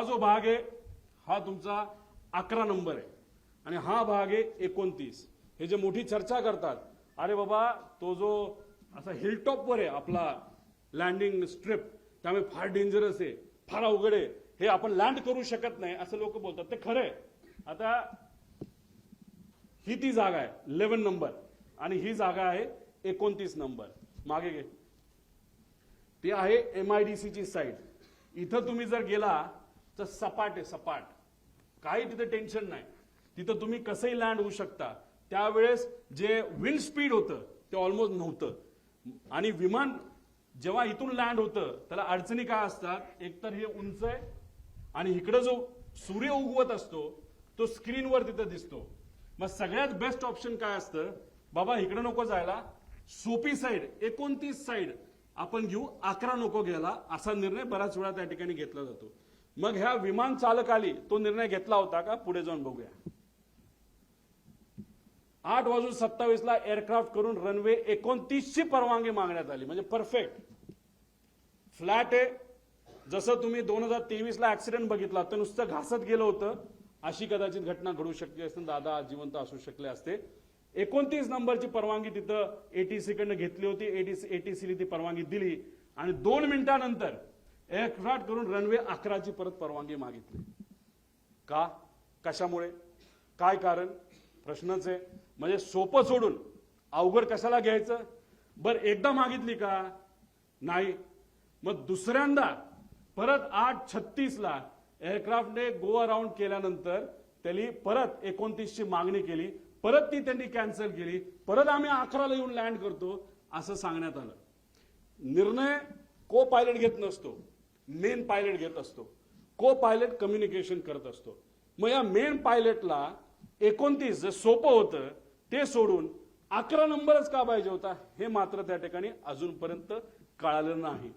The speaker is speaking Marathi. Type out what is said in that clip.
जो भाग आहे हा तुमचा 11 नंबर आहे आणि हा भाग आहे 29. हे जे मोठी चर्चा करतात, अरे बाबा तो जो असा हिलटॉप वर आहे आपला लँडिंग स्ट्रिप, त्यामुळे फार डेंजरस आहे, फार अवघड आहे, हे आपण लँड करू शकत नाही असं लोक बोलतात. ते खरंय. आता ही ती जागा आहे 11 नंबर आणि ही जागा आहे 29 नंबर. मागे घे. ती आहे MIDC ची साईड. इथं तुम्ही जर गेला तर सपाट आहे, सपाट, काही तिथं टेन्शन नाही. तिथं तुम्ही कसंही लँड होऊ शकता. त्यावेळेस जे विंड स्पीड होतं ते ऑलमोस्ट नव्हतं. आणि विमान जेव्हा इथून लँड होतं त्याला अडचणी काय असतात, एकतर हे उंच आहे आणि इकडं जो सूर्य उगवत असतो तो स्क्रीनवर तिथं दिसतो. मग सगळ्यात बेस्ट ऑप्शन काय असतं, बाबा इकडं नको जायला, सोपी साईड 29 साईड आपण घेऊ, 11 नको घ्यायला, असा निर्णय बऱ्याच वेळा त्या ठिकाणी घेतला जातो. मग ह्या विमान चालकाली तो निर्णय घेतला होता का, पुढे जाऊन बघूया. 8:27 ला एअरक्राफ्ट करून रनवे 29 ची परवानगी मागण्यात आली. म्हणजे परफेक्ट फ्लॅट आहे. जसं तुम्ही 2023 ला ऍक्सिडेंट बघितला तर नुसतं घासत गेलं होतं, अशी कदाचित घटना घडू शकली असते. दादा जिवंत असू शकले असते. 29 नंबरची परवानगी तिथं ATC कडनं घेतली होती. ATC ती परवानगी दिली आणि 2 मिनिटांनंतर एअरक्राफ्ट करून रनवे 11 ची परत परवानगी मागितली. का, कशामुळे, काय कारण, प्रश्नच आहे. म्हणजे सोपं सोडून अवघड कशाला घ्यायचं. बर एकदा मागितली का, नाही. मग दुसऱ्यांदा परत 8:36 ला एअरक्राफ्टने गो अराउंड केल्यानंतर त्यांनी परत 29 ची मागणी केली. परत ती त्यांनी कॅन्सल केली. परत आम्ही 11 ला येऊन लँड करतो असं सांगण्यात आलं. निर्णय को पायलट घेत नसतो, मेन पायलट घेत असतो. को पायलट कम्युनिकेशन करत असतो. मग या मेन पायलटला 29 जे सोपं होतं ते सोडून 11 नंबरच का पाहिजे होता, हे मात्र त्या ठिकाणी अजूनपर्यंत कळालं नाही.